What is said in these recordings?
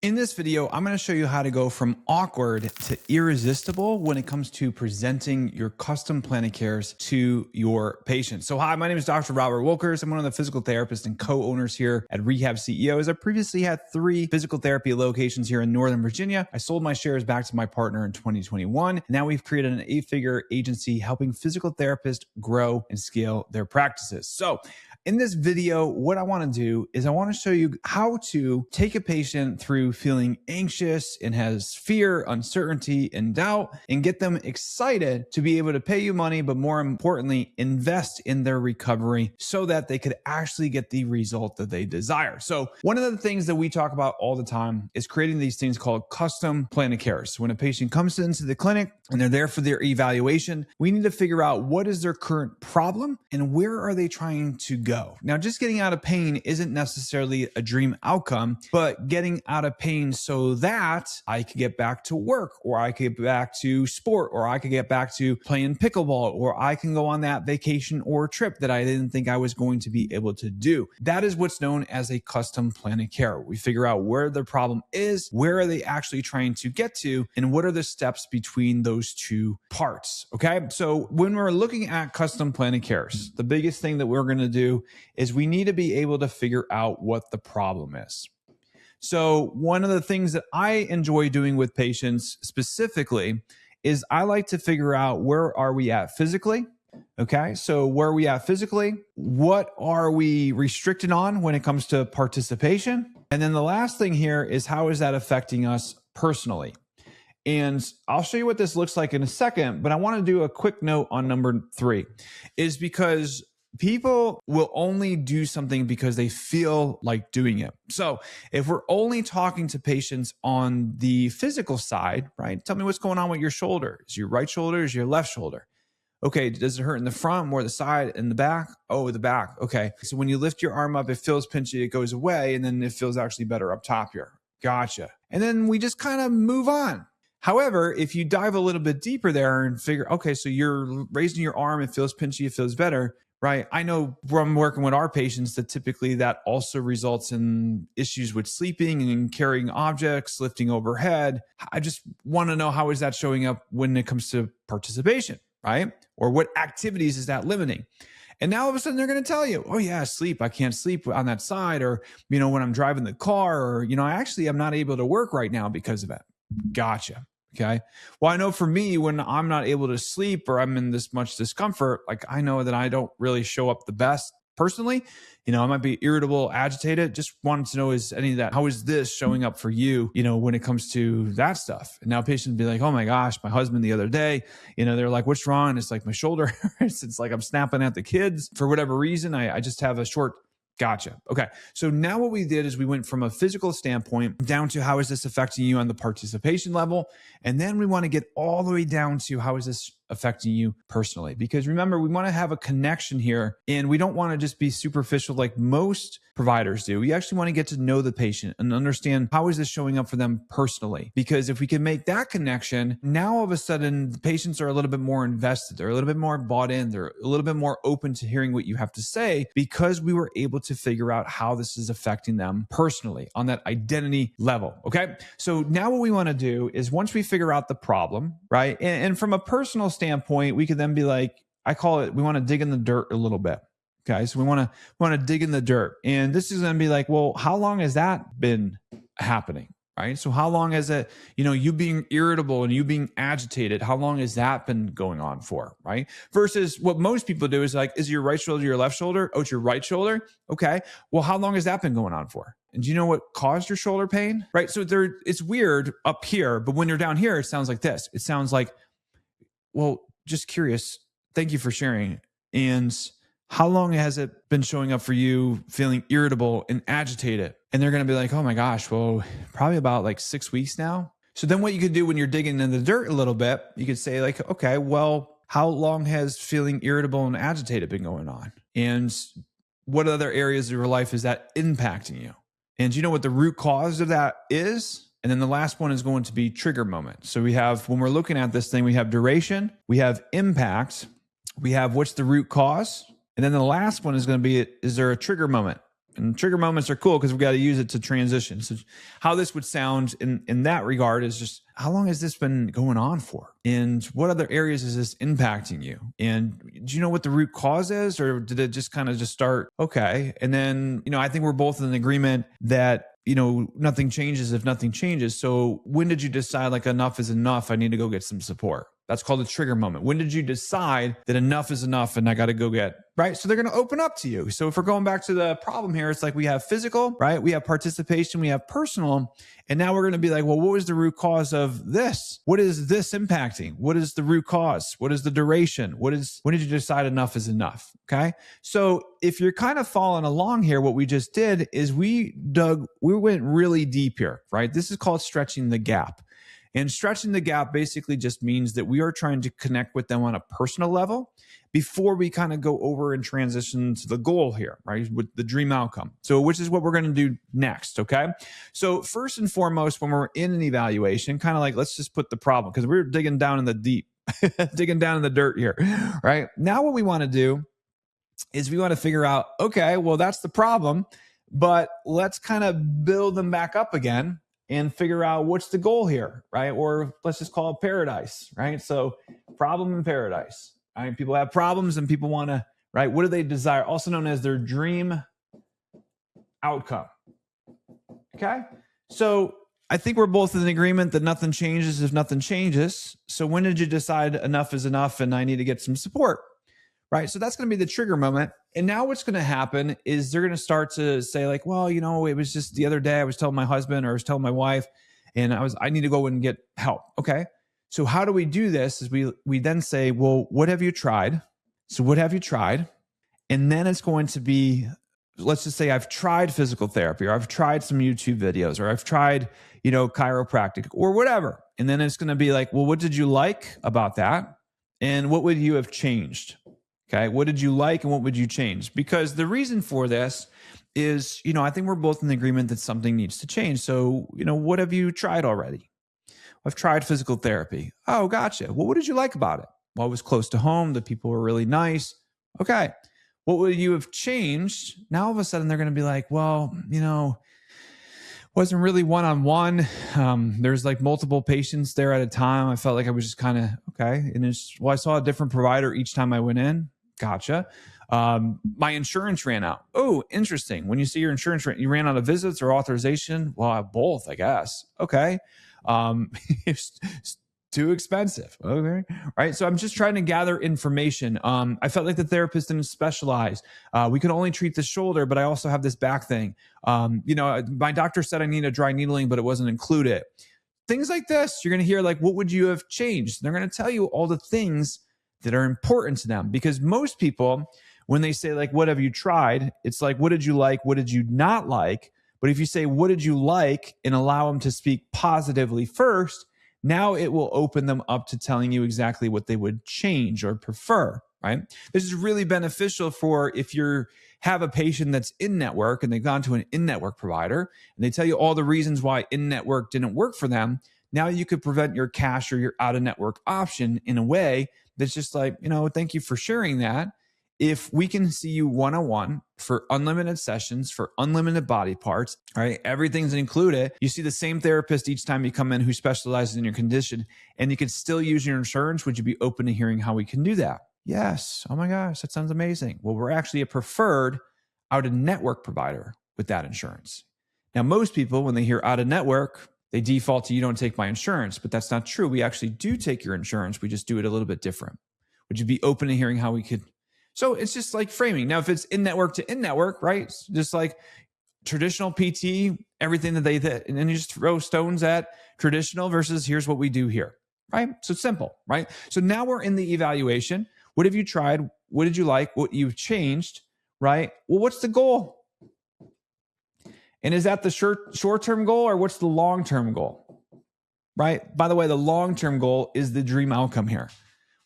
In this video, I'm going to show you how to go from awkward to irresistible when it comes to presenting your custom plan of cares to your patients. So hi, my name is Dr. Robbie Woelkers. I'm one of the physical therapists and co-owners here at Rehab CEOs. I previously had 3 physical therapy locations here in Northern Virginia. I sold my shares back to my partner in 2021. Now we've created an 8-figure agency helping physical therapists grow and scale their practices. So in this video, what I want to do is I want to show you how to take a patient through feeling anxious and has fear, uncertainty, and doubt, and get them excited to be able to pay you money, but more importantly, invest in their recovery so that they could actually get the result that they desire. So one of the things that we talk about all the time is creating these things called custom plan of care. So when a patient comes into the clinic and they're there for their evaluation, we need to figure out what is their current problem and where are they trying to go. Now, just getting out of pain isn't necessarily a dream outcome, but getting out of pain so that I could get back to work, or I could get back to sport, or I could get back to playing pickleball, or I can go on that vacation or trip that I didn't think I was going to be able to do. That is what's known as a custom plan of care. We figure out where the problem is, where are they actually trying to get to, and what are the steps between those two parts. Okay. So when we're looking at custom plan of cares, the biggest thing that we're going to do is we need to be able to figure out what the problem is. So one of the things that I enjoy doing with patients specifically is I like to figure out where are we at physically. Okay, so where are we at physically? What are we restricted on when it comes to participation? And then the last thing here is how is that affecting us personally? And I'll show you what this looks like in a second, but I want to do a quick note on number 3 is because people will only do something because they feel like doing it. So if we're only talking to patients on the physical side, right? Tell me what's going on with your shoulder. Is your right shoulder? Is your left shoulder? Okay, does it hurt in the front, more the side, in the back? Oh, the back. Okay. So when you lift your arm up, it feels pinchy, it goes away, and then it feels actually better up top here. Gotcha. And then we just kind of move on. However, if you dive a little bit deeper there and figure, okay, so you're raising your arm, it feels pinchy, it feels better, right? I know from working with our patients that typically that also results in issues with sleeping and carrying objects, lifting overhead. I just want to know, how is that showing up when it comes to participation, right? Or what activities is that limiting? And now all of a sudden they're going to tell you, oh yeah, sleep. I can't sleep on that side. Or, when I'm driving the car, or, I'm not able to work right now because of it. Gotcha. Okay. Well, I know for me, when I'm not able to sleep or I'm in this much discomfort, like I know that I don't really show up the best personally. I might be irritable, agitated. Just wanted to know, is any of that, how is this showing up for you, when it comes to that stuff? And now patients be like, oh my gosh, my husband the other day, they're like, what's wrong? And it's like my shoulder hurts. It's like I'm snapping at the kids for whatever reason. I just have a short. Gotcha. Okay. So now what we did is we went from a physical standpoint down to how is this affecting you on the participation level? And then we want to get all the way down to how is this affecting you personally? Because remember, we want to have a connection here, and we don't want to just be superficial like most providers do. We actually want to get to know the patient and understand how is this showing up for them personally. Because if we can make that connection, now all of a sudden the patients are a little bit more invested. They're a little bit more bought in. They're a little bit more open to hearing what you have to say, because we were able to figure out how this is affecting them personally on that identity level. Okay. So now what we want to do is, once we figure out the problem, right? And from a personal standpoint, we could then be like, I call it, we want to dig in the dirt a little bit. Okay. So we want to dig in the dirt. And this is going to be like, well, how long has that been happening? Right. So how long has it, you being irritable and you being agitated, how long has that been going on for? Right. Versus what most people do is like, is it your right shoulder, your left shoulder? Oh, it's your right shoulder. Okay. Well, how long has that been going on for? And do you know what caused your shoulder pain? Right. So it's weird up here, but when you're down here, it sounds like this. It sounds like, well, just curious. Thank you for sharing. And how long has it been showing up for you feeling irritable and agitated? And they're going to be like, oh my gosh, well, probably about like 6 weeks now. So then what you could do when you're digging in the dirt a little bit, you could say like, okay, well, how long has feeling irritable and agitated been going on? And what other areas of your life is that impacting you? And do you know what the root cause of that is? And then the last one is going to be trigger moment. So we have, when we're looking at this thing, we have duration, we have impact, we have what's the root cause. And then the last one is going to be, is there a trigger moment? And trigger moments are cool because we've got to use it to transition. So how this would sound in that regard is just, how long has this been going on for? And what other areas is this impacting you? And do you know what the root cause is? Or did it just kind of just start? Okay. And then, I think we're both in agreement that, nothing changes if nothing changes. So when did you decide like enough is enough? I need to go get some support. That's called a trigger moment. When did you decide that enough is enough and I got to go get, right? So they're going to open up to you. So if we're going back to the problem here, it's like we have physical, right? We have participation, we have personal. And now we're going to be like, well, what was the root cause of this? What is this impacting? What is the root cause? What is the duration? When did you decide enough is enough? Okay. So if you're kind of following along here, what we just did is we went really deep here, right? This is called stretching the gap. And stretching the gap basically just means that we are trying to connect with them on a personal level before we kind of go over and transition to the goal here, right? With the dream outcome. So which is what we're going to do next, okay? So first and foremost, when we're in an evaluation, kind of like, let's just put the problem, because we're digging down in the deep, digging down in the dirt here, right? Now what we want to do is we want to figure out, okay, well, that's the problem, but let's kind of build them back up again and figure out what's the goal here, right? Or let's just call it paradise, right? So problem and paradise, right? People have problems and people want to, right? What do they desire? Also known as their dream outcome, okay? So I think we're both in agreement that nothing changes if nothing changes. So when did you decide enough is enough and I need to get some support, right? So that's going to be the trigger moment. And now what's going to happen is they're going to start to say like, well, it was just the other day I was telling my husband or I was telling my wife and I need to go and get help. Okay. So how do we do this is we then say, well, what have you tried? So what have you tried? And then it's going to be, let's just say I've tried physical therapy or I've tried some YouTube videos or I've tried, chiropractic or whatever. And then it's going to be like, well, what did you like about that? And what would you have changed? Okay, what did you like and what would you change? Because the reason for this is, I think we're both in agreement that something needs to change. So, what have you tried already? I've tried physical therapy. Oh, gotcha. Well, what did you like about it? Well, it was close to home. The people were really nice. Okay. What would you have changed? Now, all of a sudden, they're going to be like, well, wasn't really one-on-one. There's like multiple patients there at a time. I felt like I was just kind of, okay. And I saw a different provider each time I went in. Gotcha. My insurance ran out. Oh, interesting. When you see your insurance, you ran out of visits or authorization? Well, both, I guess. Okay. It's too expensive. Okay. Right. So I'm just trying to gather information. I felt like the therapist didn't specialize. We could only treat the shoulder, but I also have this back thing. My doctor said I need a dry needling, but it wasn't included. Things like this, you're going to hear like, what would you have changed? They're going to tell you all the things that are important to them, because most people, when they say like, what have you tried? It's like, what did you like? What did you not like? But if you say, what did you like, and allow them to speak positively first, now it will open them up to telling you exactly what they would change or prefer, right? This is really beneficial for if you have a patient that's in-network and they've gone to an in-network provider and they tell you all the reasons why in-network didn't work for them. Now you could prevent your cash or your out-of-network option in a way that's just like, thank you for sharing that. If we can see you one-on-one for unlimited sessions, for unlimited body parts, right? Everything's included. You see the same therapist each time you come in who specializes in your condition, and you can still use your insurance. Would you be open to hearing how we can do that? Yes. Oh my gosh, that sounds amazing. Well, we're actually a preferred out-of-network provider with that insurance. Now, most people, when they hear out-of-network, they default to, you don't take my insurance, but that's not true. We actually do take your insurance. We just do it a little bit different. Would you be open to hearing how we could? So it's just like framing. Now, if it's in-network to in-network, right? It's just like traditional PT, everything that they did. And then you just throw stones at traditional versus here's what we do here, right? So it's simple, right? So now we're in the evaluation. What have you tried? What did you like? What you've changed, right? Well, what's the goal? And is that the short-term goal or what's the long-term goal, right? By the way, the long-term goal is the dream outcome here.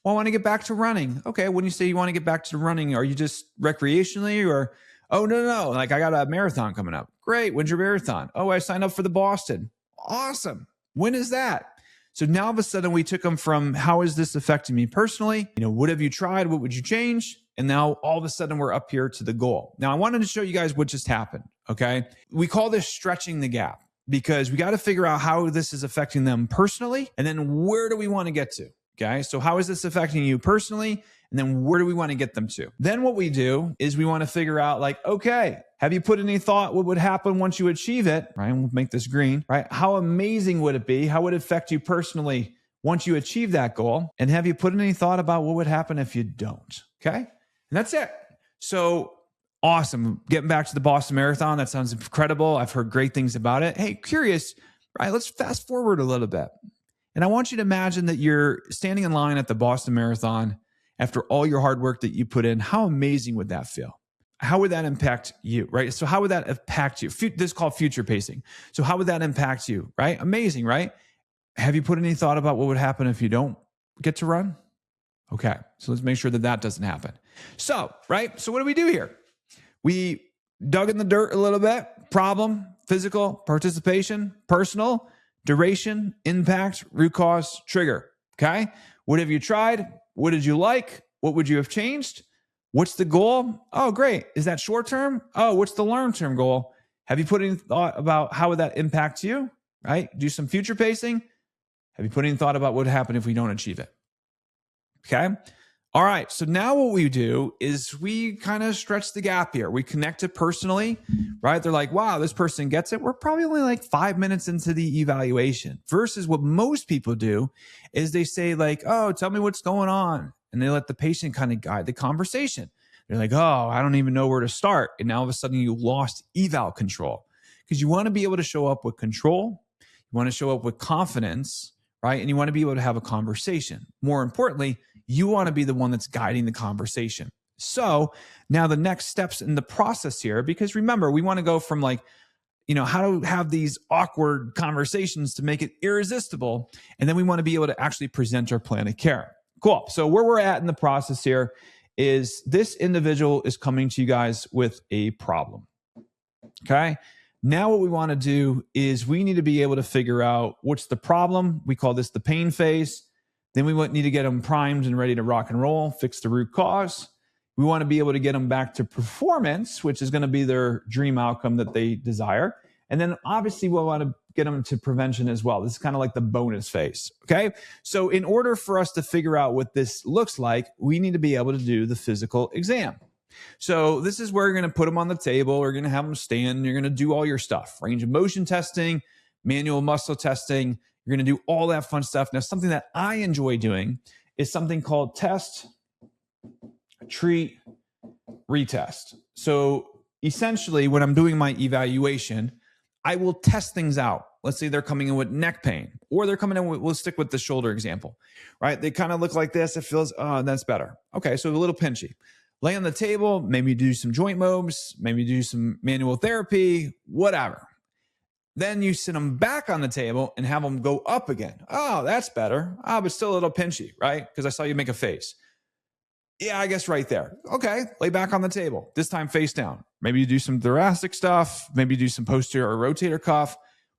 Well, I want to get back to running. Okay, when you say you want to get back to running, are you just recreationally or, oh, no. Like I got a marathon coming up. Great, when's your marathon? Oh, I signed up for the Boston. Awesome. When is that? So now all of a sudden we took them from how is this affecting me personally? What have you tried? What would you change? And now all of a sudden we're up here to the goal. Now I wanted to show you guys what just happened. Okay. We call this stretching the gap because we got to figure out how this is affecting them personally. And then where do we want to get to? Okay. So how is this affecting you personally? And then where do we want to get them to? Then what we do is we want to figure out like, okay, have you put any thought what would happen once you achieve it? Right. We'll make this green, right? How amazing would it be? How would it affect you personally once you achieve that goal? And have you put any thought about what would happen if you don't? Okay. And that's it. So awesome. Getting back to the Boston Marathon. That sounds incredible. I've heard great things about it. Hey, curious, right? Let's fast forward a little bit. And I want you to imagine that you're standing in line at the Boston Marathon after all your hard work that you put in. How amazing would that feel? How would that impact you, right? So how would that impact you? This is called future pacing. So how would that impact you, right? Amazing, right? Have you put any thought about what would happen if you don't get to run? Okay, so let's make sure that that doesn't happen. So, right? So what do we do here? We dug in the dirt a little bit. Problem, physical, participation, personal, duration, impact, root cause, trigger. Okay? What have you tried? What did you like? What would you have changed? What's the goal? Oh, great. Is that short term? Oh, what's the long-term goal? Have you put any thought about how would that impact you? Right? Do some future pacing. Have you put any thought about what would happen if we don't achieve it? Okay. All right. So now what we do is we kind of stretch the gap here. We connect it personally, right? They're like, wow, this person gets it. We're probably only like 5 minutes into the evaluation versus what most people do is they say like, oh, tell me what's going on. And they let the patient kind of guide the conversation. They're like, oh, I don't even know where to start. And now all of a sudden you lost eval control because you want to be able to show up with control. You want to show up with confidence, right? And you want to be able to have a conversation. More importantly, you want to be the one that's guiding the conversation. So now the next steps in the process here, because remember, we want to go from like, how to have these awkward conversations to make it irresistible. And then we want to be able to actually present our plan of care. Cool. So where we're at in the process here is this individual is coming to you guys with a problem. Okay. Now what we want to do is we need to be able to figure out what's the problem. We call this the pain phase. Then we need to get them primed and ready to rock and roll, fix the root cause. We want to be able to get them back to performance, which is going to be their dream outcome that they desire. And then obviously we'll want to get them to prevention as well. This is kind of like the bonus phase. Okay. So in order for us to figure out what this looks like, we need to be able to do the physical exam. So this is where you're going to put them on the table. We're going to have them stand. You're going to do all your stuff, range of motion testing, manual muscle testing. You're going to do all that fun stuff. Now, something that I enjoy doing is something called test, treat, retest. So essentially, when I'm doing my evaluation, I will test things out. Let's say they're coming in with neck pain, or they're coming in with, we'll stick with the shoulder example, right? They kind of look like this. It feels, oh, that's better. Okay, so a little pinchy. Lay on the table, maybe do some joint mobs, maybe do some manual therapy, whatever. Then you sit them back on the table and have them go up again. Oh, that's better. Oh, but still a little pinchy, right? Because I saw you make a face. Yeah, I guess right there. Okay, lay back on the table. This time face down. Maybe you do some thoracic stuff. Maybe you do some posterior or rotator cuff,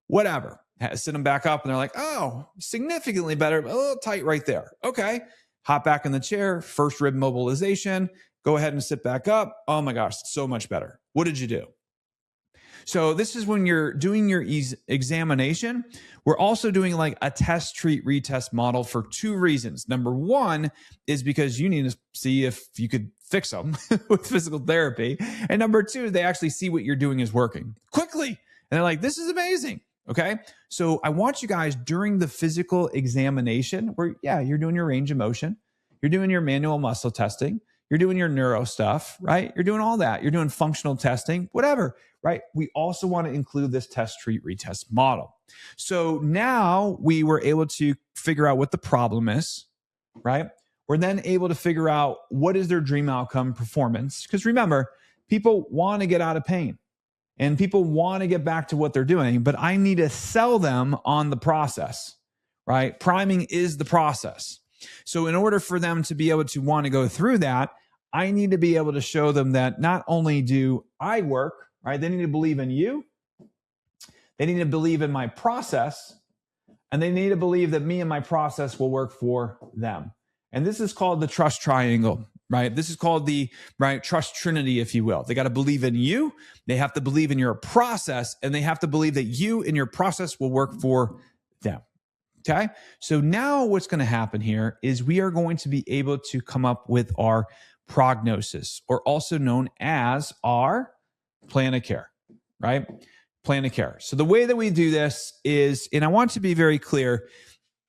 whatever. Sit them back up and they're like, oh, significantly better, but a little tight right there. Okay, hop back in the chair, first rib mobilization. Go ahead and sit back up. Oh my gosh, so much better. What did you do? So this is when you're doing your examination. We're also doing like a test, treat, retest model for two reasons. Number one is because you need to see if you could fix them with physical therapy. And number two, they actually see what you're doing is working quickly. And they're like, this is amazing. Okay. So I want you guys during the physical examination where, yeah, you're doing your range of motion. You're doing your manual muscle testing. You're doing your neuro stuff, right? You're doing all that. You're doing functional testing, whatever, right? We also want to include this test, treat, retest model. So now we were able to figure out what the problem is, right? We're then able to figure out what is their dream outcome performance. Because remember, people want to get out of pain and people want to get back to what they're doing, but I need to sell them on the process, right? Priming is the process. So in order for them to be able to want to go through that, I need to be able to show them that not only do I work, right? They need to believe in you. They need to believe in my process. And they need to believe that me and my process will work for them. And this is called the trust triangle, right? This is called the trust trinity, if you will. They got to believe in you, they have to believe in your process, and they have to believe that you and your process will work for them. Okay. So now what's going to happen here is we are going to be able to come up with our prognosis, or also known as our plan of care, right? Plan of care. So the way that we do this is, and I want to be very clear,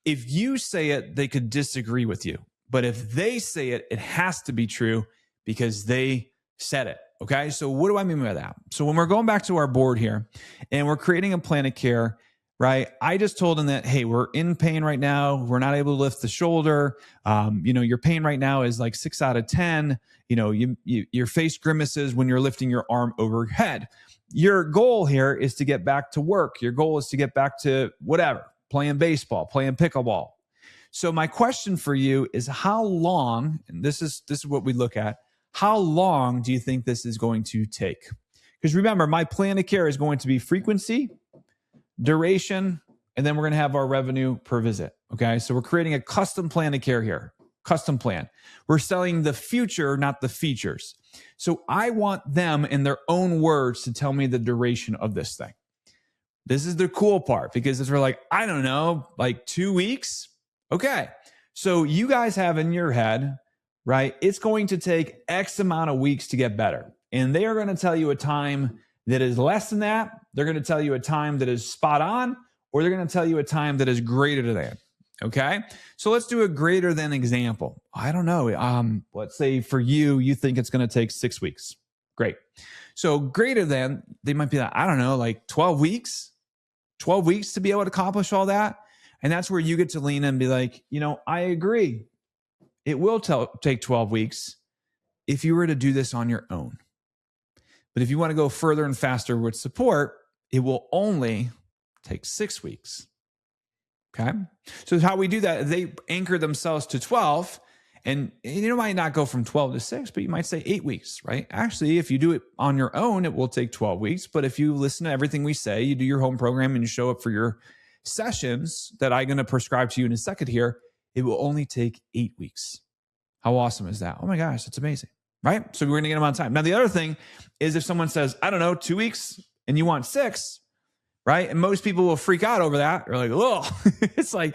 if you say it, they could disagree with you. But if they say it, it has to be true because they said it. Okay. So what do I mean by that? So when we're going back to our board here and we're creating a plan of care, right? I just told them that, hey, we're in pain right now. We're not able to lift the shoulder. Your pain right now is like 6 out of 10. Your face grimaces when you're lifting your arm overhead. Your goal here is to get back to work. Your goal is to get back to whatever, playing baseball, playing pickleball. So my question for you is, how long, and this is what we look at, how long do you think this is going to take? Because remember, my plan of care is going to be frequency, duration, and then we're going to have our revenue per visit. Okay. So we're creating a custom plan of care here. Custom plan. We're selling the future, not the features. So I want them in their own words to tell me the duration of this thing. This is the cool part, because if we're like, I don't know, like 2 weeks. Okay. So you guys have in your head, right? It's going to take X amount of weeks to get better. And they are going to tell you a time that is less than that. They're going to tell you a time that is spot on, or they're going to tell you a time that is greater than. Okay. So let's do a greater than example. I don't know. Let's say for you think it's going to take 6 weeks. Great. So greater than, they might be like, I don't know, like 12 weeks, 12 weeks to be able to accomplish all that. And that's where you get to lean in and be like, I agree. It will take 12 weeks if you were to do this on your own. But if you want to go further and faster with support, it will only take 6 weeks. Okay. So how we do that, they anchor themselves to 12, and you might not go from 12 to 6, but you might say 8 weeks, right? Actually, if you do it on your own, it will take 12 weeks. But if you listen to everything we say, you do your home program and you show up for your sessions that I'm going to prescribe to you in a second here, it will only take 8 weeks. How awesome is that? Oh my gosh, it's amazing, right? So we're going to get them on time. Now, the other thing is if someone says, I don't know, 2 weeks and you want 6, right? And most people will freak out over that. They're like, oh, it's like,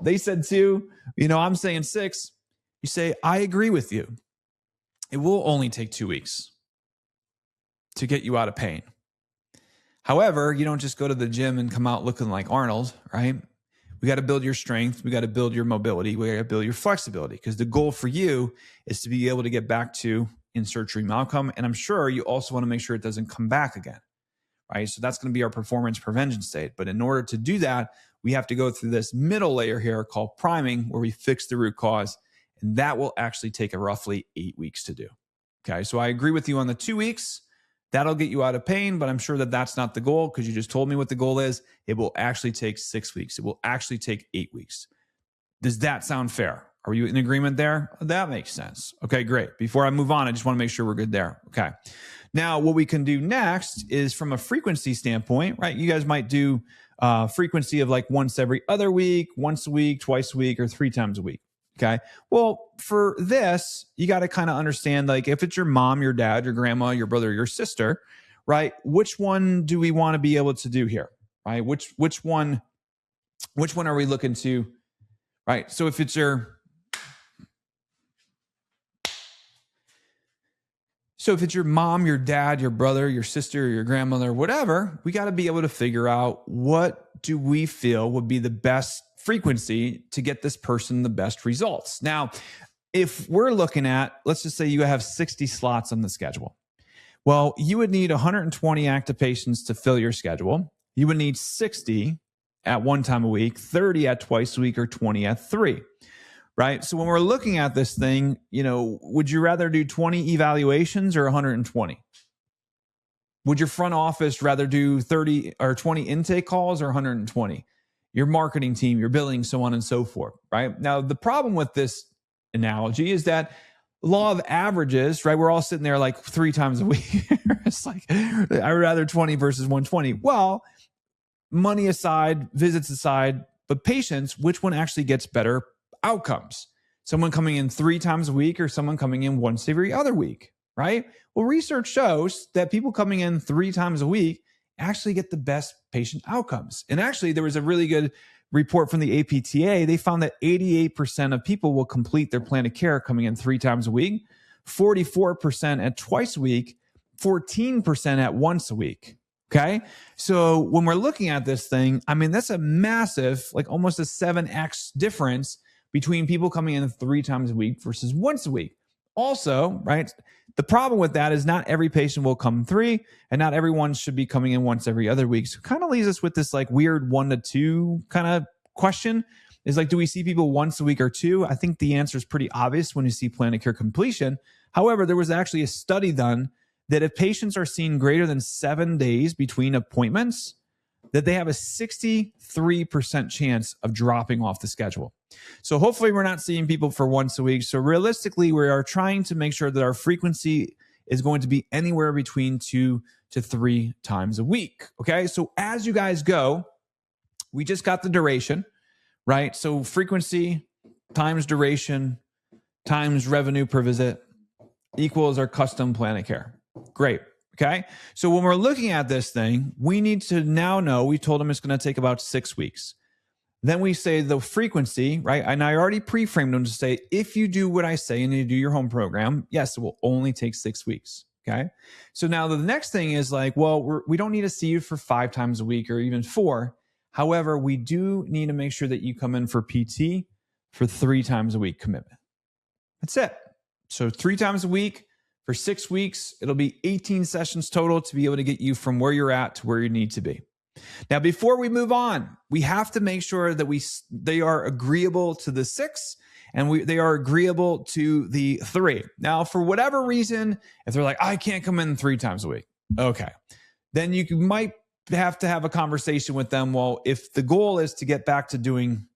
they said 2, I'm saying 6. You say, I agree with you. It will only take 2 weeks to get you out of pain. However, you don't just go to the gym and come out looking like Arnold, right? We got to build your strength. We got to build your mobility. We got to build your flexibility, because the goal for you is to be able to get back to insert dream outcome. And I'm sure you also want to make sure it doesn't come back again, right? So that's going to be our performance prevention state. But in order to do that, we have to go through this middle layer here called priming, where we fix the root cause. And that will actually take roughly 8 weeks to do. Okay. So I agree with you on the 2 weeks. That'll get you out of pain, but I'm sure that that's not the goal, because you just told me what the goal is. It will actually take 6 weeks. It will actually take 8 weeks. Does that sound fair? Are you in agreement there? That makes sense. Okay, great. Before I move on, I just want to make sure we're good there. Okay. Now, what we can do next is from a frequency standpoint, right? You guys might do frequency of like once every other week, once a week, twice a week, or 3 times a week. Okay. Well, for this, you got to kind of understand, like, if it's your mom, your dad, your grandma, your brother, your sister, right? Which one do we want to be able to do here, right? Which one are we looking to, right? So if it's your mom, your dad, your brother, your sister, your grandmother, whatever, we got to be able to figure out, what do we feel would be the best frequency to get this person the best results. Now, if we're looking at, let's just say you have 60 slots on the schedule. Well, you would need 120 active patients to fill your schedule. You would need 60 at one time a week, 30 at twice a week, or 20 at 3. Right? So when we're looking at this thing, would you rather do 20 evaluations or 120? Would your front office rather do 30 or 20 intake calls or 120? Your marketing team, your billing, so on and so forth, right? Now, the problem with this analogy is that law of averages, right? We're all sitting there like 3 times a week. It's like, I'd rather 20 versus 120. Well, money aside, visits aside, but patients, which one actually gets better outcomes? Someone coming in 3 times a week or someone coming in once every other week, right? Well, research shows that people coming in 3 times a week actually get the best patient outcomes. And actually, there was a really good report from the APTA. They found that 88% of people will complete their plan of care coming in 3 times a week, 44% at twice a week, 14% at once a week. Okay. So when we're looking at this thing, I mean, that's a massive, like almost a 7x difference between people coming in 3 times a week versus once a week. Also, right, the problem with that is not every patient will come 3 and not everyone should be coming in once every other week. So it kind of leaves us with this like weird 1 to 2 kind of question is like, do we see people once a week or 2? I think the answer is pretty obvious when you see plan of care completion. However, there was actually a study done that if patients are seen greater than 7 days between appointments, that they have a 63% chance of dropping off the schedule. So hopefully we're not seeing people for once a week. So realistically, we are trying to make sure that our frequency is going to be anywhere between 2 to 3 times a week. Okay. So as you guys go, we just got the duration, right? So frequency times duration times revenue per visit equals our custom plan of care. Great. Okay. So when we're looking at this thing, we need to now know, we told them it's going to take about 6 weeks. Then we say the frequency, right? And I already pre-framed them to say, if you do what I say and you do your home program, yes, it will only take 6 weeks. Okay. So now the next thing is like, well, we don't need to see you for 5 times a week or even 4. However, we do need to make sure that you come in for PT for 3 times a week commitment. That's it. So 3 times a week for 6 weeks, it'll be 18 sessions total to be able to get you from where you're at to where you need to be. Now, before we move on, we have to make sure that they are agreeable to the 6 and they are agreeable to the 3. Now, for whatever reason, if they're like, I can't come in 3 times a week. Okay. Then you might have to have a conversation with them. Well, if the goal is to get back to doing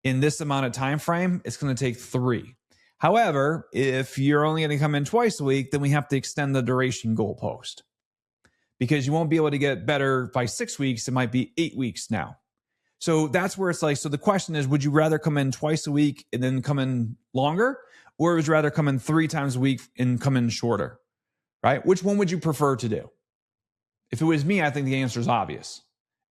in this amount of time frame, it's going to take 3. However, if you're only going to come in twice a week, then we have to extend the duration goalpost because you won't be able to get better by 6 weeks. It might be 8 weeks now. So that's where it's like, so the question is, would you rather come in twice a week and then come in longer? Or would you rather come in 3 times a week and come in shorter, right? Which one would you prefer to do? If it was me, I think the answer is obvious.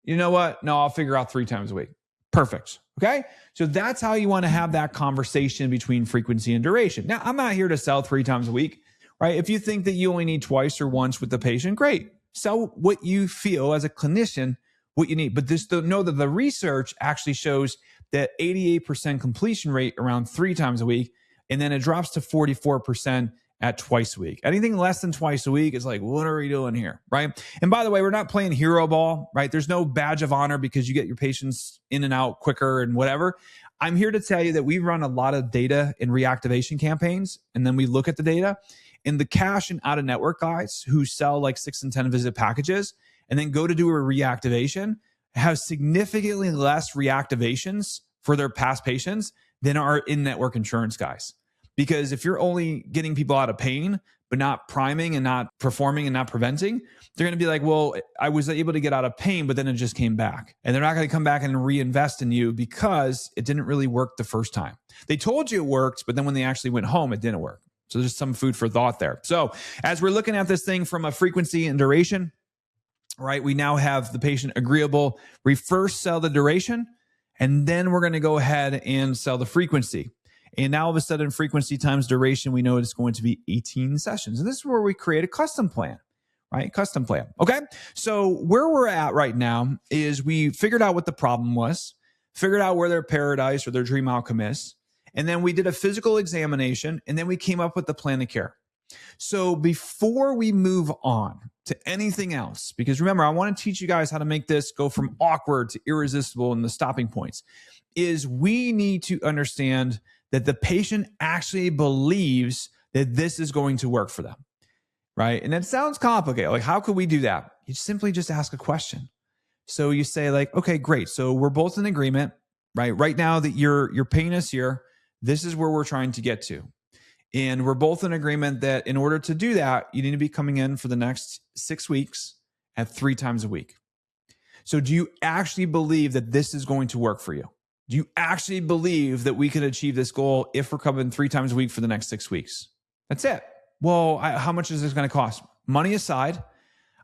You know what? No, I'll figure out 3 times a week. Perfect. Okay. So that's how you want to have that conversation between frequency and duration. Now, I'm not here to sell 3 times a week, right? If you think that you only need twice or once with the patient, great. Sell what you feel as a clinician, what you need. But just know that the research actually shows that 88% completion rate around 3 times a week. And then it drops to 44% at twice a week. Anything less than twice a week is like, what are we doing here, right? And by the way, we're not playing hero ball, right? There's no badge of honor because you get your patients in and out quicker and whatever. I'm here to tell you that we run a lot of data in reactivation campaigns, and then we look at the data. And the cash and out-of-network guys who sell like 6 and 10 visit packages and then go to do a reactivation have significantly less reactivations for their past patients than our in-network insurance guys. Because if you're only getting people out of pain, but not priming and not performing and not preventing, they're going to be like, well, I was able to get out of pain, but then it just came back. And they're not going to come back and reinvest in you because it didn't really work the first time. They told you it worked, but then when they actually went home, it didn't work. So there's some food for thought there. So as we're looking at this thing from a frequency and duration, right, we now have the patient agreeable. We first sell the duration, and then we're going to go ahead and sell the frequency. And now all of a sudden, frequency times duration, we know it's going to be 18 sessions. And this is where we create a custom plan, right? Custom plan. Okay. So where we're at right now is we figured out what the problem was, figured out where their paradise or their dream outcome is. And then we did a physical examination, and then we came up with the plan of care. So before we move on to anything else, because remember, I want to teach you guys how to make this go from awkward to irresistible and the stopping points, is we need to understand that the patient actually believes that this is going to work for them, right? And it sounds complicated. Like, how could we do that? You simply just ask a question. So you say like, okay, great. So we're both in agreement, right? Right now that your pain is here, this is where we're trying to get to. And we're both in agreement that in order to do that, you need to be coming in for the next 6 weeks at 3 times a week. So do you actually believe that this is going to work for you? Do you actually believe that we can achieve this goal if we're coming 3 times a week for the next 6 weeks? That's it. Well, how much is this going to cost? Money aside,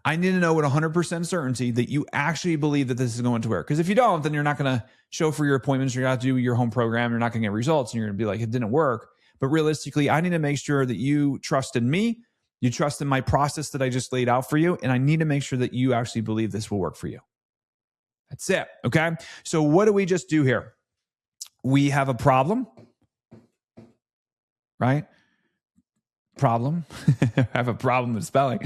I need to know with 100% certainty that you actually believe that this is going to work. Because if you don't, then you're not going to show for your appointments. You're going to have to do your home program. You're not going to get results. And you're going to be like, it didn't work. But realistically, I need to make sure that you trust in me. You trust in my process that I just laid out for you. And I need to make sure that you actually believe this will work for you. That's it. Okay. So what do we just do here? We have a problem, right? Problem. I have a problem with spelling,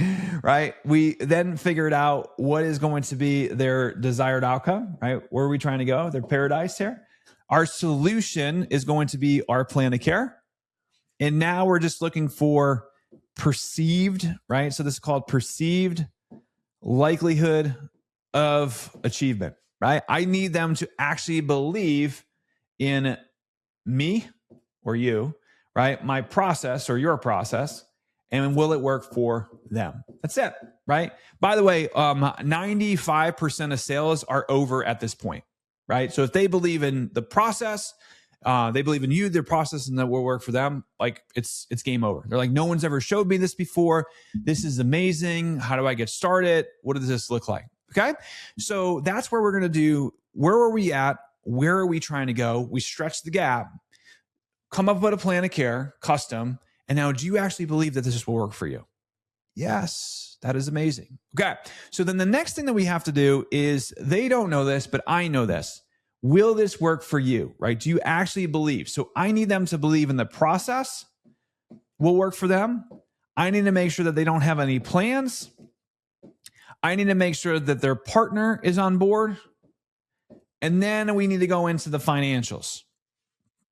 right? We then figured out what is going to be their desired outcome, right? Where are we trying to go? Their paradise here. Our solution is going to be our plan of care. And now we're just looking for perceived, right? So this is called perceived likelihood of achievement, right? I need them to actually believe in me or you, right? My process or your process, and will it work for them? That's it, right? By the way, 95% of sales are over at this point, right? So if they believe in the process, they believe in you, their process, and that will work for them, like it's game over. They're like, no one's ever showed me this before. This is amazing. How do I get started? What does this look like? Okay. So that's where we're going to do. Where are we at? Where are we trying to go? We stretch the gap, come up with a plan of care, custom. And now, do you actually believe that this will work for you? Yes, that is amazing. Okay. So then the next thing that we have to do is, they don't know this, but I know this. Will this work for you, right? Do you actually believe? So I need them to believe in the process will work for them. I need to make sure that they don't have any plans. I need to make sure that their partner is on board. And then we need to go into the financials,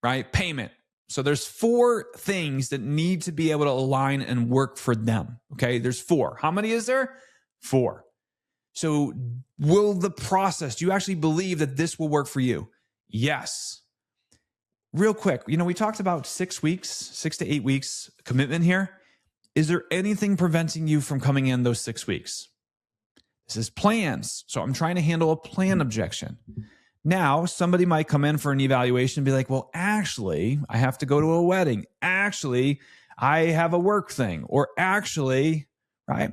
right? Payment. So there's 4 things that need to be able to align and work for them. Okay. There's 4. How many is there? 4. So will the process, do you actually believe that this will work for you? Yes. Real quick, we talked about 6 weeks, 6 to 8 weeks commitment here. Is there anything preventing you from coming in those 6 weeks? This is plans. So I'm trying to handle a plan objection. Now, somebody might come in for an evaluation and be like, well, actually, I have to go to a wedding. Actually, I have a work thing. Or actually, right?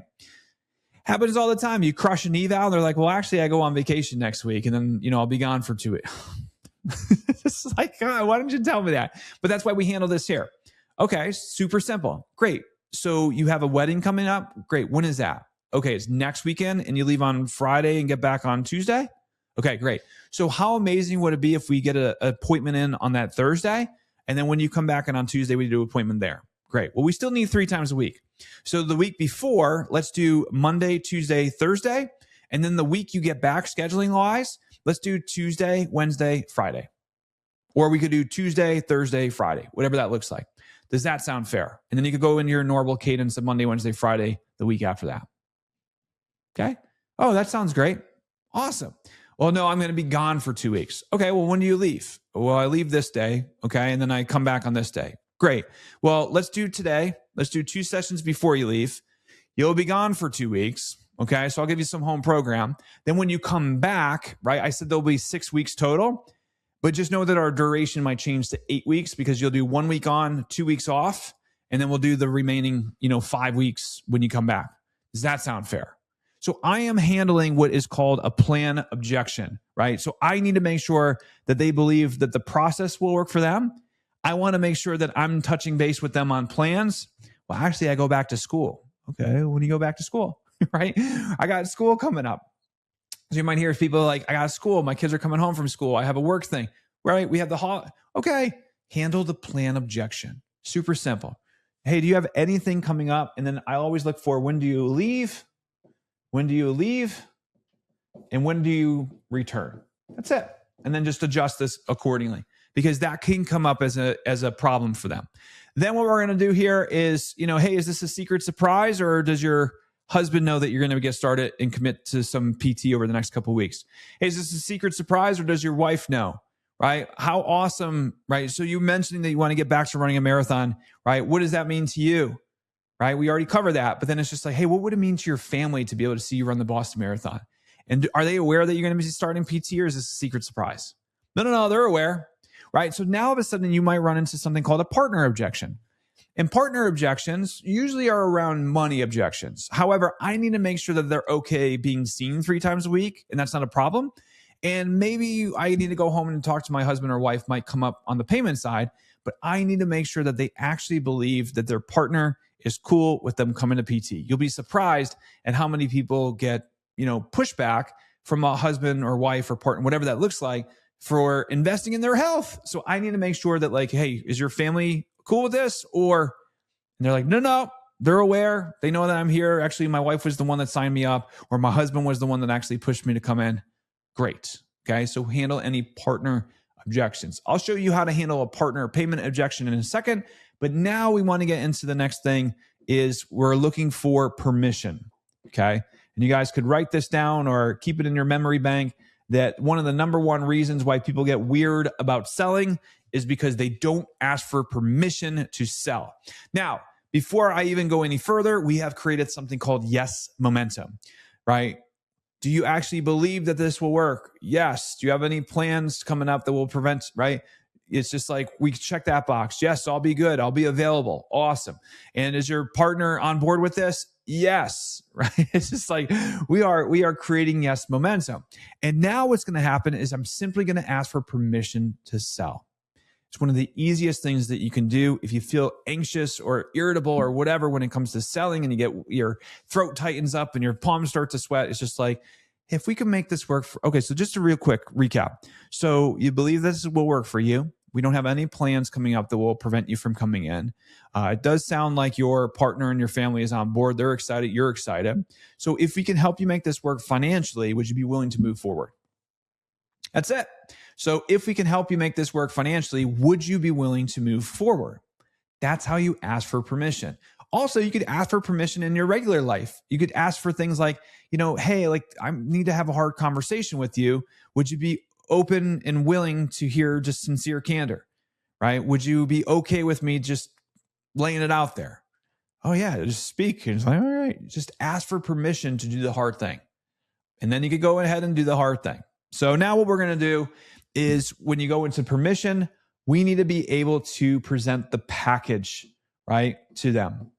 Happens all the time. You crush an eval. They're like, well, actually, I go on vacation next week. And then, I'll be gone for 2 weeks. It's like, God, why didn't you tell me that? But that's why we handle this here. Okay, super simple. Great. So you have a wedding coming up. Great. When is that? Okay, it's next weekend and you leave on Friday and get back on Tuesday? Okay, great. So how amazing would it be if we get an appointment in on that Thursday, and then when you come back and on Tuesday, we do an appointment there? Great. Well, we still need 3 times a week. So the week before, let's do Monday, Tuesday, Thursday. And then the week you get back scheduling wise, let's do Tuesday, Wednesday, Friday. Or we could do Tuesday, Thursday, Friday, whatever that looks like. Does that sound fair? And then you could go into your normal cadence of Monday, Wednesday, Friday, the week after that. Okay. Oh, that sounds great. Awesome. Well, no, I'm going to be gone for 2 weeks. Okay. Well, when do you leave? Well, I leave this day. Okay. And then I come back on this day. Great. Well, let's do today. Let's do 2 sessions before you leave. You'll be gone for 2 weeks. Okay. So I'll give you some home program. Then when you come back, right, I said there'll be 6 weeks total, but just know that our duration might change to 8 weeks because you'll do 1 week on, 2 weeks off, and then we'll do the remaining, 5 weeks when you come back. Does that sound fair? So I am handling what is called a plan objection, right? So I need to make sure that they believe that the process will work for them. I want to make sure that I'm touching base with them on plans. Well, actually, I go back to school. Okay, when do you go back to school, right? I got school coming up. So you might hear people like, I got school. My kids are coming home from school. I have a work thing, right? We have the hall. Okay, handle the plan objection. Super simple. Hey, do you have anything coming up? And then I always look for, when do you leave? When do you leave? And when do you return? That's it. And then just adjust this accordingly, because that can come up as a problem for them. Then what we're going to do here is, hey, is this a secret surprise, or does your husband know that you're going to get started and commit to some PT over the next couple of weeks? Hey, is this a secret surprise, or does your wife know? Right? How awesome, right? So you mentioning that you want to get back to running a marathon, right? What does that mean to you? Right? We already covered that, but then it's just like, hey, what would it mean to your family to be able to see you run the Boston Marathon? And are they aware that you're going to be starting PT, or is this a secret surprise? No, they're aware, right? So now all of a sudden you might run into something called a partner objection. And partner objections usually are around money objections. However, I need to make sure that they're okay being seen 3 times a week, and that's not a problem. And maybe I need to go home and talk to my husband or wife might come up on the payment side, but I need to make sure that they actually believe that their partner is cool with them coming to PT. You'll be surprised at how many people get, pushback from a husband or wife or partner, whatever that looks like, for investing in their health. So I need to make sure that hey, is your family cool with this? And they're like, no, they're aware. They know that I'm here. Actually, my wife was the one that signed me up, or my husband was the one that actually pushed me to come in. Great. Okay. So handle any partner objections. I'll show you how to handle a partner payment objection in a second. But now we want to get into the next thing is we're looking for permission. Okay. And you guys could write this down or keep it in your memory bank that one of the number one reasons why people get weird about selling is because they don't ask for permission to sell. Now, before I even go any further, we have created something called yes momentum, right? Do you actually believe that this will work? Yes. Do you have any plans coming up that will prevent, right? It's just like we check that box. Yes, I'll be good. I'll be available. Awesome. And is your partner on board with this? Yes. Right. It's just like we are creating yes momentum. And now what's going to happen is I'm simply going to ask for permission to sell. It's one of the easiest things that you can do if you feel anxious or irritable or whatever when it comes to selling and you get your throat tightens up and your palms start to sweat. It's just like, if we can make this work okay, so just a real quick recap. So you believe this will work for you. We don't have any plans coming up that will prevent you from coming in. It does sound like your partner and your family is on board. They're excited. You're excited. So if we can help you make this work financially, would you be willing to move forward? That's it. So if we can help you make this work financially, would you be willing to move forward? That's how you ask for permission. Also, you could ask for permission in your regular life. You could ask for things like, hey, I need to have a hard conversation with you. Would you be open and willing to hear just sincere candor, right? Would you be okay with me just laying it out there? Oh yeah, just speak. And it's like, all right, just ask for permission to do the hard thing. And then you could go ahead and do the hard thing. So now what we're going to do is when you go into permission, we need to be able to present the package, right, to them,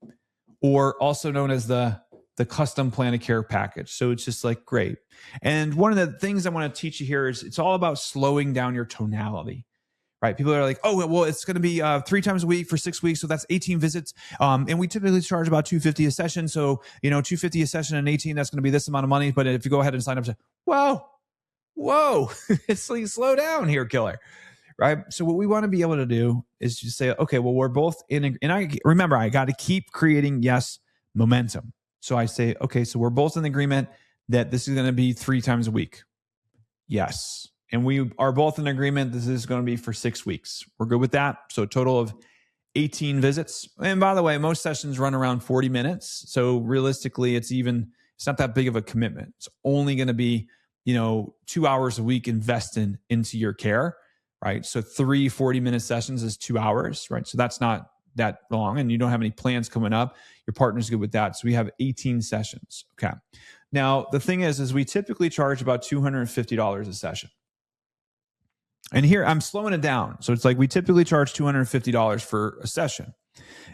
or also known as the custom plan of care package. So it's just like, great. And one of the things I want to teach you here is it's all about slowing down your tonality, right? People are like, oh, well, it's going to be 3 times a week for 6 weeks. So that's 18 visits. And we typically charge about $250 a session. So, $250 a session and 18, that's going to be this amount of money. But if you go ahead and sign up to, whoa, it's like, slow down here, killer. Right. So what we want to be able to do is just say, okay, well, we're both in, and I remember I got to keep creating yes momentum. So I say, okay, so we're both in agreement that this is going to be 3 times a week. Yes. And we are both in agreement this is going to be for 6 weeks. We're good with that. So a total of 18 visits. And by the way, most sessions run around 40 minutes. So realistically, it's not that big of a commitment. It's only going to be, 2 hours a week invested into your care. Right. So 3 40-minute sessions is 2 hours. Right. So that's not that long and you don't have any plans coming up. Your partner's good with that. So we have 18 sessions. Okay. Now, the thing is we typically charge about $250 a session. And here I'm slowing it down. So it's like we typically charge $250 for a session.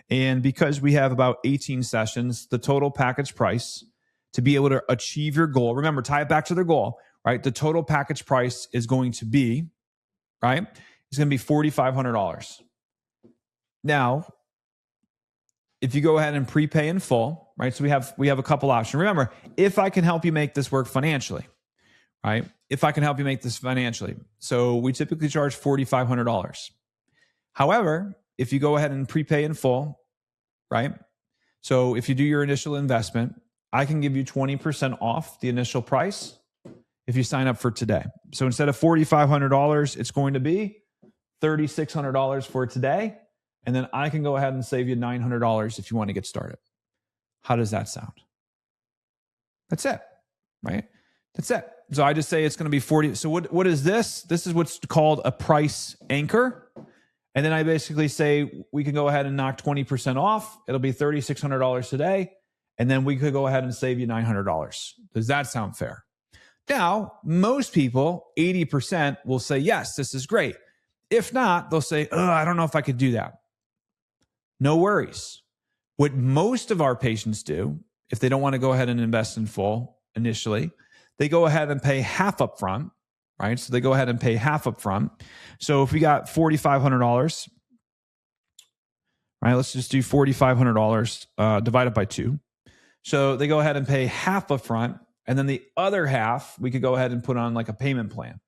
And because we have about 18 sessions, the total package price to be able to achieve your goal, remember, tie it back to their goal, right? The total package price is going to be, right? It's going to be $4,500. Now, if you go ahead and prepay in full, right? So we have a couple options. Remember, if I can help you make this work financially, right? If I can help you make this financially. So we typically charge $4,500. However, if you go ahead and prepay in full, right? So if you do your initial investment, I can give you 20% off the initial price if you sign up for today. So instead of $4,500, it's going to be $3,600 for today. And then I can go ahead and save you $900 if you want to get started. How does that sound? That's it, right? That's it. So I just say it's going to be 40. So what is this? This is what's called a price anchor. And then I basically say we can go ahead and knock 20% off. It'll be $3,600 today. And then we could go ahead and save you $900. Does that sound fair? Now, most people, 80%, will say, yes, this is great. If not, they'll say, oh, I don't know if I could do that. No worries. What most of our patients do, if they don't want to go ahead and invest in full initially, they go ahead and pay half up front, right? So they go ahead and pay half up front. So if we got $4,500, right, let's just do $4,500 divided by 2. So they go ahead and pay half up front, and then the other half, we could go ahead and put on like a payment plan.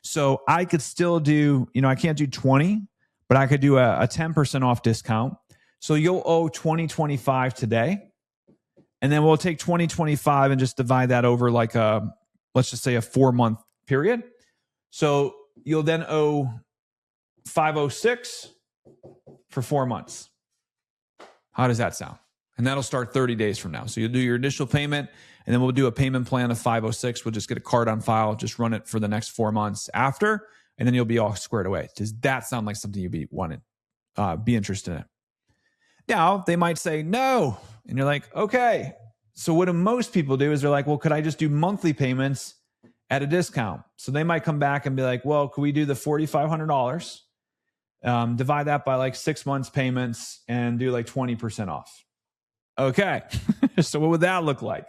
So I could still do, I can't do 20, but I could do a 10% off discount. So you'll owe 2025 today. And then we'll take 2025 and just divide that over like let's just say a 4-month period. So you'll then owe 506 for 4 months. How does that sound? And that'll start 30 days from now. So you'll do your initial payment, and then we'll do a payment plan of 506. We'll just get a card on file, just run it for the next 4 months after, and then you'll be all squared away. Does that sound like something you'd be interested in? Now, they might say no. And you're like, okay. So what do most people do is they're like, well, could I just do monthly payments at a discount? So they might come back and be like, well, could we do the $4,500, divide that by like 6 months payments and do like 20% off? Okay. So what would that look like?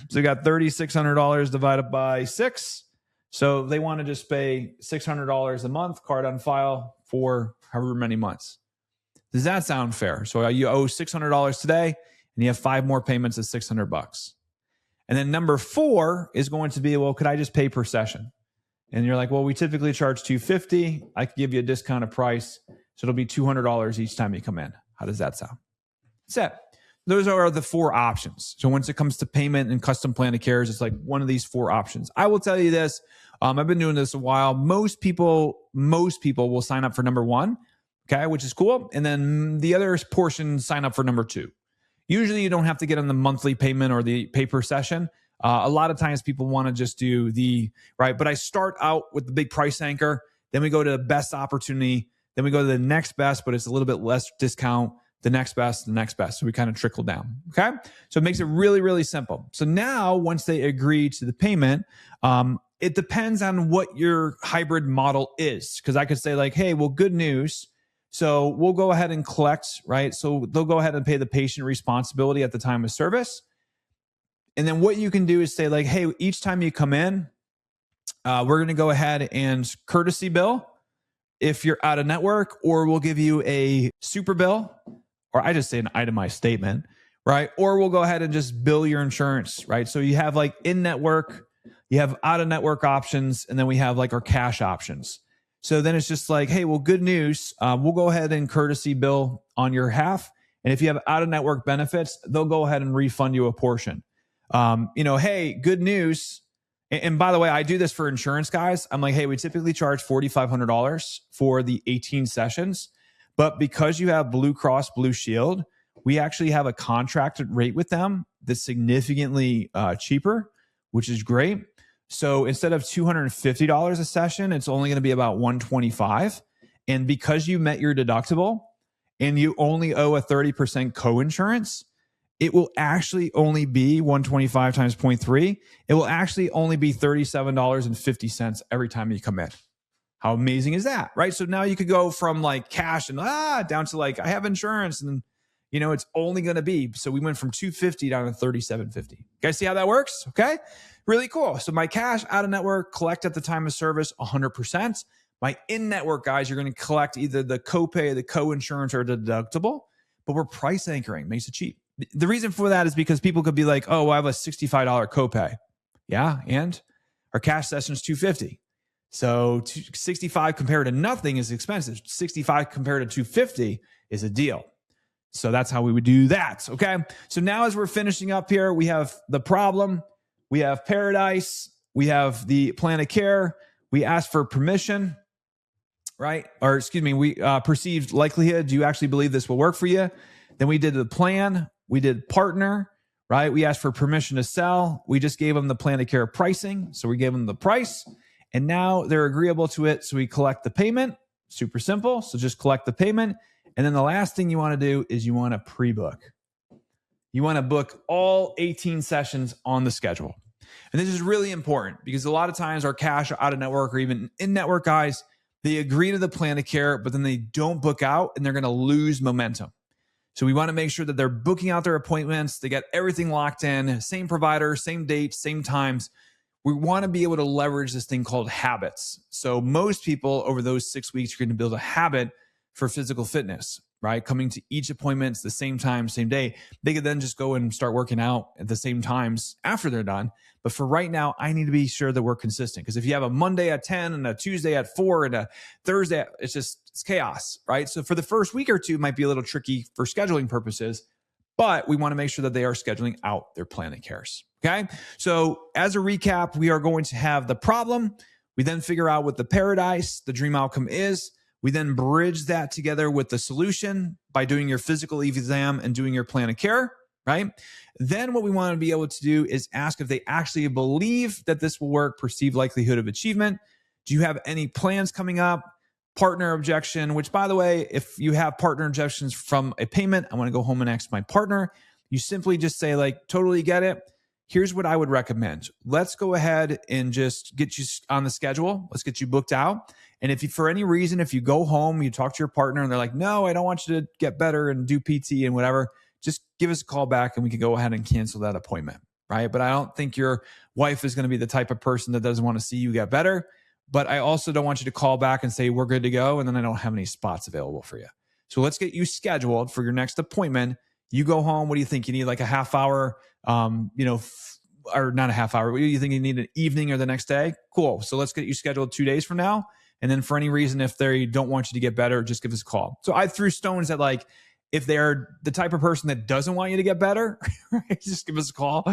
So you got $3,600 divided by 6. So they want to just pay $600 a month, card on file for however many months. Does that sound fair? So you owe $600 today, and you have 5 more payments of $600. And then number 4 is going to be, well, could I just pay per session? And you're like, well, we typically charge $250. I could give you a discounted price, so it'll be $200 each time you come in. How does that sound? That's it. Those are the 4 options. So once it comes to payment and custom plan of cares, it's like one of these 4 options. I will tell you this. I've been doing this a while. Most people will sign up for number 1. Okay, which is cool. And then the other portion sign up for number 2. Usually you don't have to get on the monthly payment or the pay per session. A lot of times people want to just do right. But I start out with the big price anchor. Then we go to the best opportunity. Then we go to the next best, but it's a little bit less discount. The next best, the next best. So we kind of trickle down. Okay. So it makes it really, really simple. So now once they agree to the payment, it depends on what your hybrid model is. Because I could say like, hey, well, good news. So we'll go ahead and collect, right? So they'll go ahead and pay the patient responsibility at the time of service. And then what you can do is say like, hey, each time you come in, we're going to go ahead and courtesy bill if you're out of network, or we'll give you a super bill, or I just say an itemized statement, right? Or we'll go ahead and just bill your insurance, right? So you have like in-network, you have out-of-network options, and then we have like our cash options. So then it's just like, hey, well, good news. We'll go ahead and courtesy bill on your half. And if you have out-of-network benefits, they'll go ahead and refund you a portion. Hey, good news. And by the way, I do this for insurance guys. I'm like, hey, we typically charge $4,500 for the 18 sessions. But because you have Blue Cross Blue Shield, we actually have a contracted rate with them that's significantly cheaper, which is great. So instead of $250 a session, it's only going to be about $125. And because you met your deductible and you only owe a 30% co-insurance, it will actually only be $125 times 0.3. It will actually only be $37.50 every time you come in. How amazing is that, right? So now you could go from like cash and down to like, I have insurance, and it's only going to be, so we went from $250 down to $37.50. You guys see how that works? Okay. Really cool. So my cash out of network, collect at the time of service 100%. My in-network guys, you're going to collect either the copay, the co-insurance, or the deductible, but we're price anchoring, makes it cheap. The reason for that is because people could be like, oh, well, I have a $65 copay. Yeah. And our cash session is $250. So 65 compared to nothing is expensive. 65 compared to 250 is a deal. So that's how we would do that. Okay. So now as we're finishing up here, we have the problem. We have paradise. We have the plan of care. We ask for permission, right? Or excuse me, we perceived likelihood. Do you actually believe this will work for you? Then we did the plan. We did partner, right? We asked for permission to sell. We just gave them the plan of care pricing. So we gave them the price, and now they're agreeable to it. So we collect the payment. Super simple. So just collect the payment. And then the last thing you want to do is you want to pre-book. You want to book all 18 sessions on the schedule. And this is really important because a lot of times our cash out of network or even in-network guys, they agree to the plan of care, but then they don't book out and they're going to lose momentum. So we want to make sure that they're booking out their appointments. They got everything locked in, same provider, same dates, same times. We want to be able to leverage this thing called habits. So most people over those 6 weeks are going to build a habit for physical fitness, right? Coming to each appointment the same time, same day. They could then just go and start working out at the same times after they're done. But for right now, I need to be sure that we're consistent. Because if you have a Monday at 10 and a Tuesday at 4 and a Thursday, it's chaos, right? So for the first week or two, it might be a little tricky for scheduling purposes, but we want to make sure that they are scheduling out their plan of cares. Okay. So as a recap, we are going to have the problem. We then figure out what the paradise, the dream outcome is. We then bridge that together with the solution by doing your physical exam and doing your plan of care, right? Then what we want to be able to do is ask if they actually believe that this will work, perceived likelihood of achievement. Do you have any plans coming up? Partner objection, which by the way, if you have partner objections from a payment, I want to go home and ask my partner. You simply just say like, totally get it. Here's what I would recommend. Let's go ahead and just get you on the schedule. Let's get you booked out. And if you, for any reason, if you go home, you talk to your partner and they're like, no, I don't want you to get better and do PT and whatever, just give us a call back and we can go ahead and cancel that appointment, right? But I don't think your wife is going to be the type of person that doesn't want to see you get better. But I also don't want you to call back and say, we're good to go. And then I don't have any spots available for you. So let's get you scheduled for your next appointment. You go home. What do you think? You need like a half hour, or not a half hour. What do you think? You need an evening or the next day? Cool. So let's get you scheduled 2 days from now. And then for any reason, if they don't want you to get better, just give us a call. So I threw stones at like, if they're the type of person that doesn't want you to get better, right, just give us a call.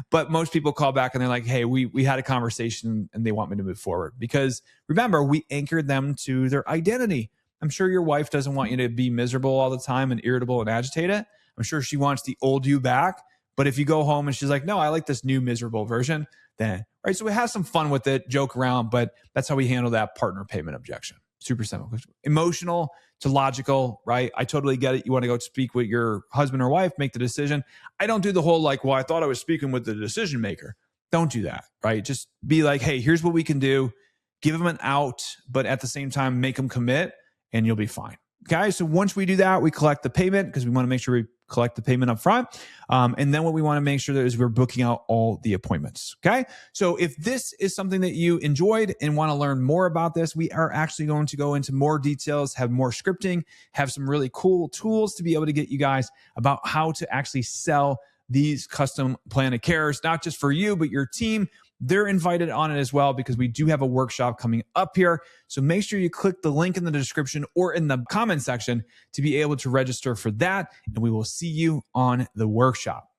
But most people call back and they're like, hey, we had a conversation and they want me to move forward. Because remember, we anchored them to their identity. I'm sure your wife doesn't want you to be miserable all the time and irritable and agitated. I'm sure she wants the old you back. But if you go home and she's like, no, I like this new miserable version, then, right? So we have some fun with it, joke around, but that's how we handle that partner payment objection. Super simple. Emotional to logical, right? I totally get it. You want to go speak with your husband or wife, make the decision. I don't do the whole like, well, I thought I was speaking with the decision maker. Don't do that, right? Just be like, hey, here's what we can do. Give them an out, but at the same time, make them commit and you'll be fine. Okay, so once we do that, we collect the payment because we want to make sure we collect the payment up front. And then what we want to make sure is we're booking out all the appointments. Okay, so if this is something that you enjoyed and want to learn more about this, we are actually going to go into more details, have more scripting, have some really cool tools to be able to get you guys about how to actually sell these custom plan of cares, not just for you, but your team. They're invited on it as well because we do have a workshop coming up here. So make sure you click the link in the description or in the comment section to be able to register for that. And we will see you on the workshop.